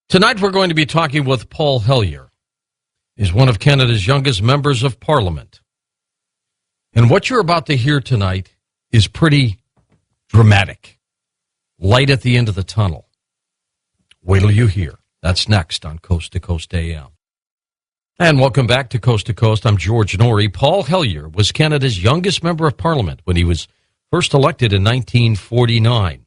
Tonight we're going to be talking with Paul Hellyer. He's one of Canada's youngest members of Parliament. And what you're about to hear tonight is pretty dramatic. Light at the end of the tunnel. Wait till you hear. That's next on Coast to Coast AM. And welcome back to Coast. I'm George Norrie. Paul Hellyer was Canada's youngest member of Parliament when he was first elected in 1949.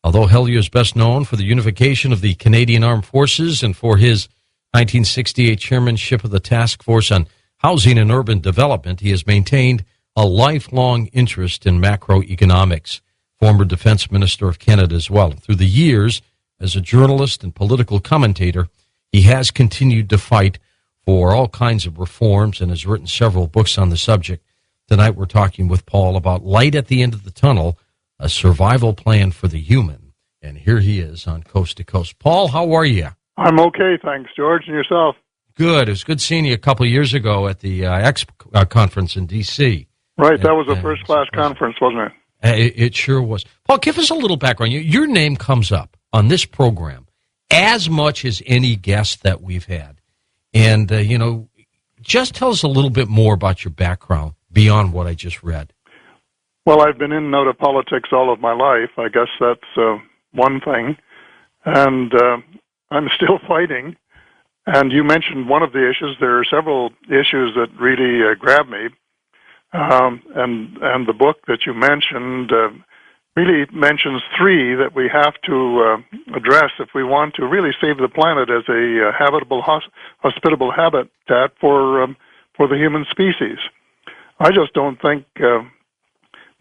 Although Hellyer is best known for the unification of the Canadian Armed Forces and for his 1968 chairmanship of the Task Force on Housing and Urban Development, he has maintained a lifelong interest in macroeconomics. Former Defense Minister of Canada as well. Through the years, as a journalist and political commentator, he has continued to fight for all kinds of reforms and has written several books on the subject. Tonight we're talking with Paul about Light at the End of the Tunnel, a survival plan for the human. And here he is on Coast to Coast. Paul, how are you? I'm okay, thanks, George. And yourself? Good. It was good seeing you a couple of years ago at the conference in D.C. Right, that was a first-class conference, wasn't it? It sure was. Paul, give us a little background. Your name comes up on this program as much as any guest that we've had. And, just tell us a little bit more about your background beyond what I just read. Well, I've been in and out of politics all of my life. I guess that's one thing. And I'm still fighting. And you mentioned one of the issues. There are several issues that really grab me. And the book that you mentioned really mentions three that we have to address if we want to really save the planet as a habitable, hospitable habitat for the human species. I just don't think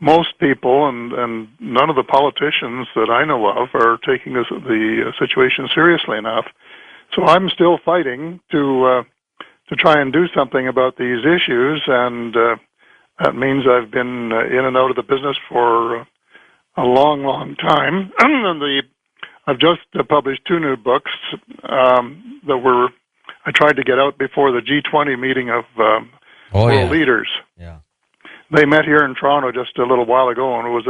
most people and none of the politicians that I know of are taking the situation seriously enough. So I'm still fighting to try and do something about these issues, and that means I've been in and out of the business for a long, long time. And I've just published two new books that I tried to get out before the G20 meeting of world leaders. Yeah. They met here in Toronto just a little while ago, and it was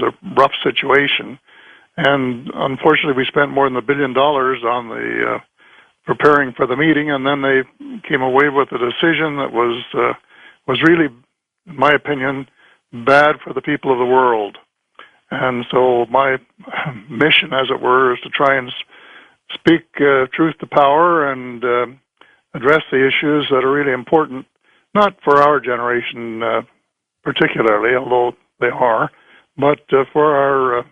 a rough situation. And unfortunately, we spent more than $1 billion on the preparing for the meeting, and then they came away with a decision that was really, in my opinion, bad for the people of the world. And so my mission, as it were, is to try and speak truth to power and address the issues that are really important, not for our generation particularly, although they are, but for our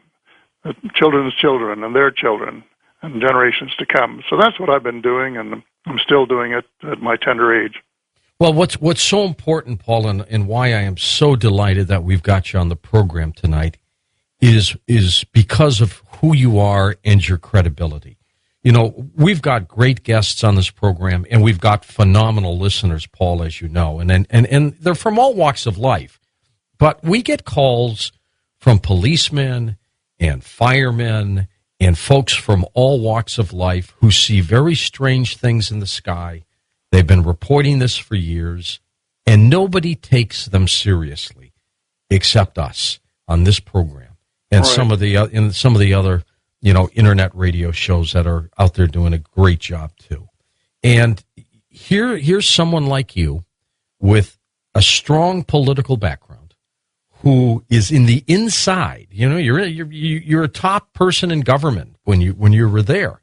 children's children and their children and generations to come. So that's what I've been doing, and I'm still doing it at my tender age. Well, what's so important, Paul, and why I am so delighted that we've got you on the program tonight is because of who you are and your credibility. We've got great guests on this program, and we've got phenomenal listeners, Paul, as you know, and they're from all walks of life. But we get calls from policemen and firemen and folks from all walks of life who see very strange things in the sky. They've been reporting this for years, and nobody takes them seriously except us on this program and right. some of the other internet radio shows that are out there doing a great job too. And here's someone like you with a strong political background who is in the inside. You're a top person in government when you were there.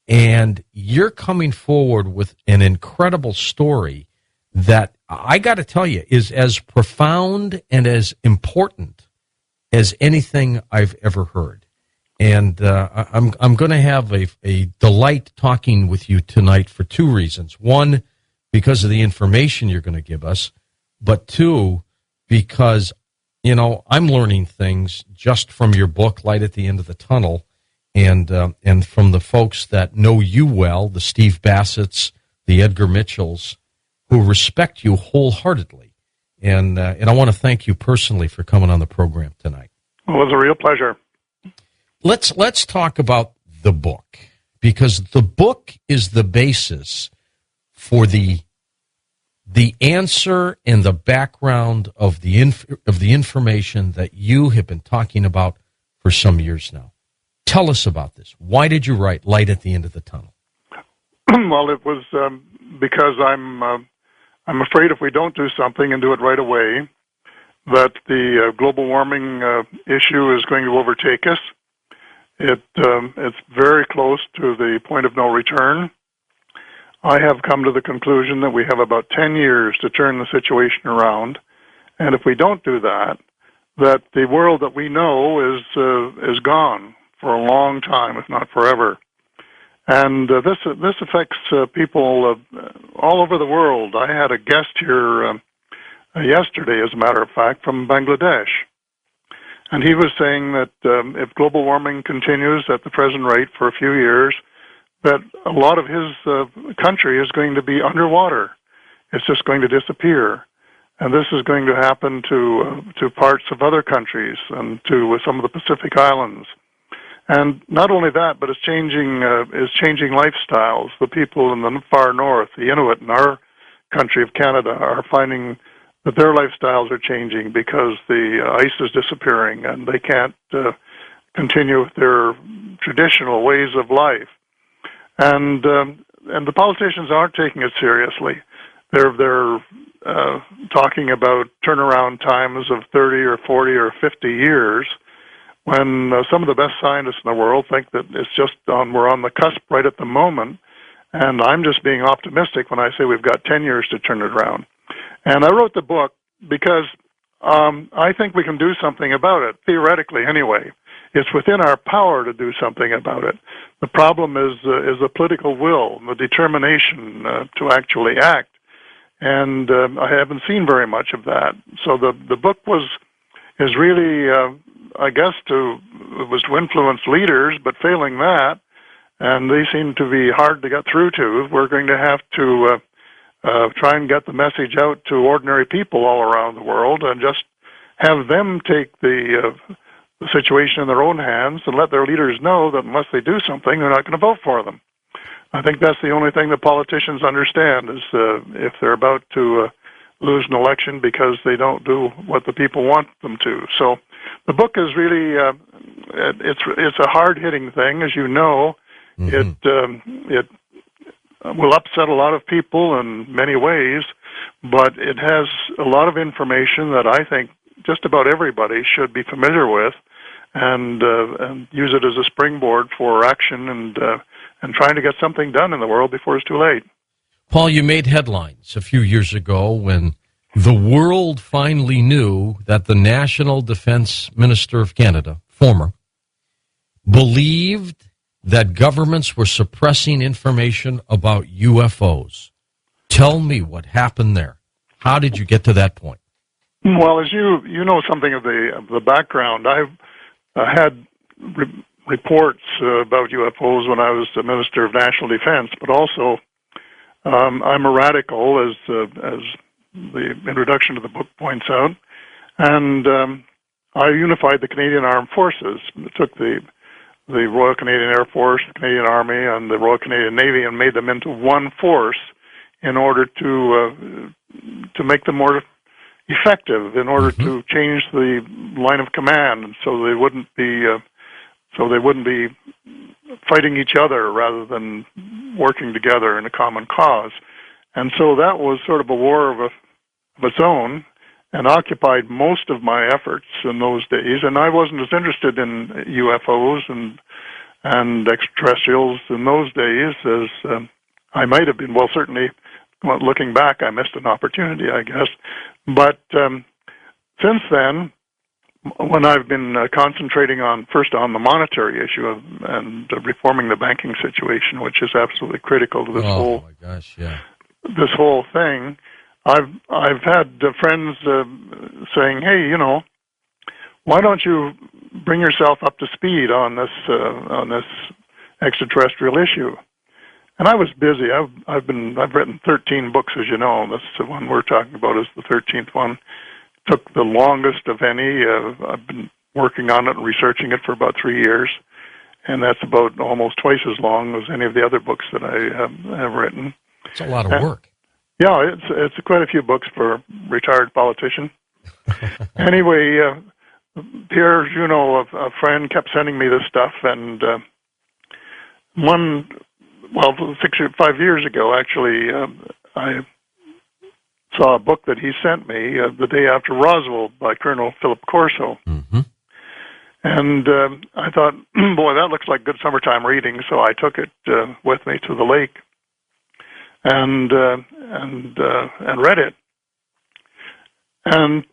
And you're coming forward with an incredible story that I got to tell you is as profound and as important as anything I've ever heard. And I'm going to have a delight talking with you tonight for two reasons. One, because of the information you're going to give us, but two, because I'm learning things just from your book, Light at the End of the Tunnel. And from the folks that know you well, the Steve Bassetts, the Edgar Mitchells, who respect you wholeheartedly. And I want to thank you personally for coming on the program tonight. Well, it was a real pleasure. Let's talk about the book, because the book is the basis for the answer and the background of the information that you have been talking about for some years now. Tell us about this. Why did you write Light at the End of the Tunnel? Well, it was because I'm afraid if we don't do something and do it right away, that the global warming issue is going to overtake us. It's very close to the point of no return. I have come to the conclusion that we have about 10 years to turn the situation around, and if we don't do that, that the world that we know is gone for a long time, if not forever. And this affects people all over the world. I had a guest here yesterday, as a matter of fact, from Bangladesh. And he was saying that if global warming continues at the present rate for a few years, that a lot of his country is going to be underwater. It's just going to disappear. And this is going to happen to parts of other countries and to some of the Pacific Islands. And not only that, but it's changing lifestyles. The people in the far north, the Inuit in our country of Canada, are finding that their lifestyles are changing because the ice is disappearing and they can't continue with their traditional ways of life. And the politicians aren't taking it seriously. They're talking about turnaround times of 30 or 40 or 50 years, when some of the best scientists in the world think that it's just we're on the cusp right at the moment. And I'm just being optimistic when I say we've got 10 years to turn it around. And I wrote the book because I think we can do something about it, theoretically anyway. It's within our power to do something about it. The problem is the political will, the determination to actually act. And I haven't seen very much of that. So the book is really, I guess, to influence leaders, but failing that, and they seem to be hard to get through to, we're going to have to try and get the message out to ordinary people all around the world and just have them take the situation in their own hands and let their leaders know that unless they do something, they're not going to vote for them. I think that's the only thing that politicians understand is if they're about to lose an election because they don't do what the people want them to. So the book is really it's a hard-hitting thing, as you know. Mm-hmm. It will upset a lot of people in many ways, but it has a lot of information that I think just about everybody should be familiar with, and use it as a springboard for action and trying to get something done in the world before it's too late. Paul, you made headlines a few years ago when the world finally knew that the National Defense Minister of Canada, former, believed that governments were suppressing information about UFOs. Tell me what happened there. How did you get to that point? Well, as you know something of the background, I've had reports about UFOs when I was the Minister of National Defense, but also I'm a radical, as the introduction to the book points out, and I unified the Canadian Armed Forces. It took the Royal Canadian Air Force, the Canadian Army, and the Royal Canadian Navy and made them into one force in order to make them more effective, in order to change the line of command, and so they wouldn't be fighting each other rather than working together in a common cause. And so that was sort of a war of its own, and occupied most of my efforts in those days. And I wasn't as interested in UFOs and extraterrestrials in those days as I might have been. Well, certainly, looking back, I missed an opportunity, I guess. But since then, when I've been concentrating first on the monetary issue and reforming the banking situation, which is absolutely critical to this this whole thing, I've had friends saying, "Hey, why don't you bring yourself up to speed on this extraterrestrial issue?" And I was busy. I've written 13 books, as you know. This the one we're talking about is the 13th one. Took the longest of any. I've been working on it and researching it for about 3 years, and that's about almost twice as long as any of the other books that I have written. It's a lot of work. Yeah, it's quite a few books for a retired politician. Anyway, Pierre, you know, a friend kept sending me this stuff, and 5 years ago, actually, I saw a book that he sent me the day after Roswell by Colonel Philip Corso. Mm-hmm. And I thought, boy, that looks like good summertime reading, so I took it with me to the lake and read it. And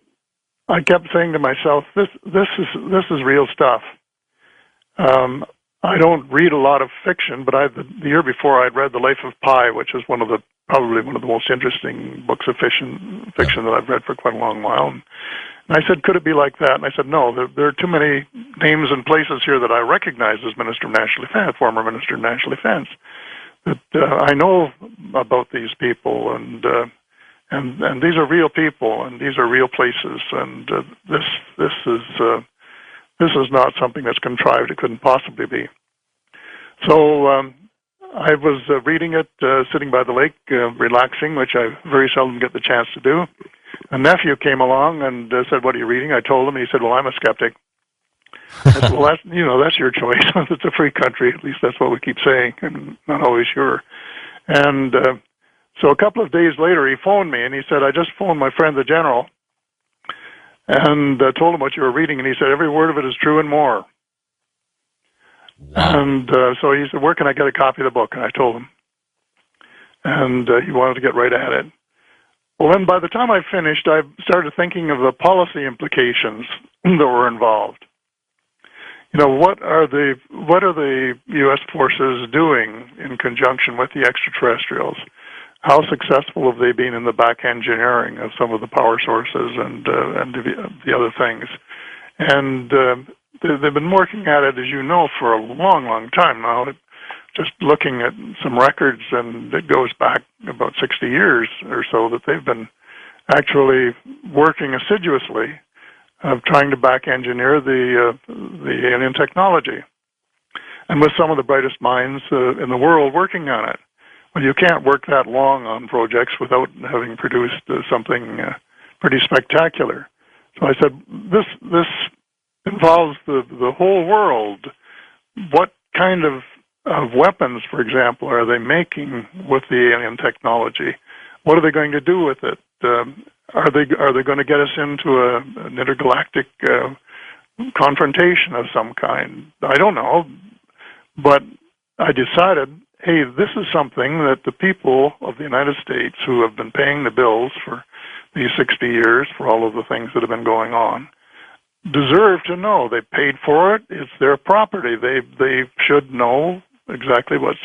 I kept saying to myself, this is real stuff. I don't read a lot of fiction, but the year before I'd read The Life of Pi, which is probably one of the most interesting books of fiction that I've read for quite a long while. And I said, could it be like that? And I said, no, there are too many names and places here that I recognize as Minister of National Defense, former Minister of National Defense. That I know about these people, and these are real people, and these are real places, and this is not something that's contrived. It couldn't possibly be. So I was reading it, sitting by the lake, relaxing, which I very seldom get the chance to do. A nephew came along and said, "What are you reading?" I told him. He said, "Well, I'm a skeptic." I said, "Well, that's your choice. It's a free country. At least that's what we keep saying. I'm not always sure." And so a couple of days later, he phoned me, and he said, "I just phoned my friend, the general, and told him what you were reading." And he said, "Every word of it is true and more." Wow. And so he said, "Where can I get a copy of the book?" And I told him. And he wanted to get right at it. Well, then by the time I finished, I started thinking of the policy implications that were involved. You know, what are the U.S. forces doing in conjunction with the extraterrestrials? How successful have they been in the back engineering of some of the power sources and the other things? And they've been working at it, as you know, for a long, long time now. Just looking at some records, and it goes back about 60 years or so that they've been actually working assiduously of trying to back engineer the alien technology, and with some of the brightest minds in the world working on it. Well, you can't work that long on projects without having produced something pretty spectacular. So I said, this involves the whole world. What kind of weapons, for example, are they making with the alien technology? What are they going to do with it? Are they going to get us into an intergalactic confrontation of some kind? I don't know, but I decided, hey, this is something that the people of the United States who have been paying the bills for these 60 years for all of the things that have been going on deserve to know. They paid for it. It's their property. They should know exactly what's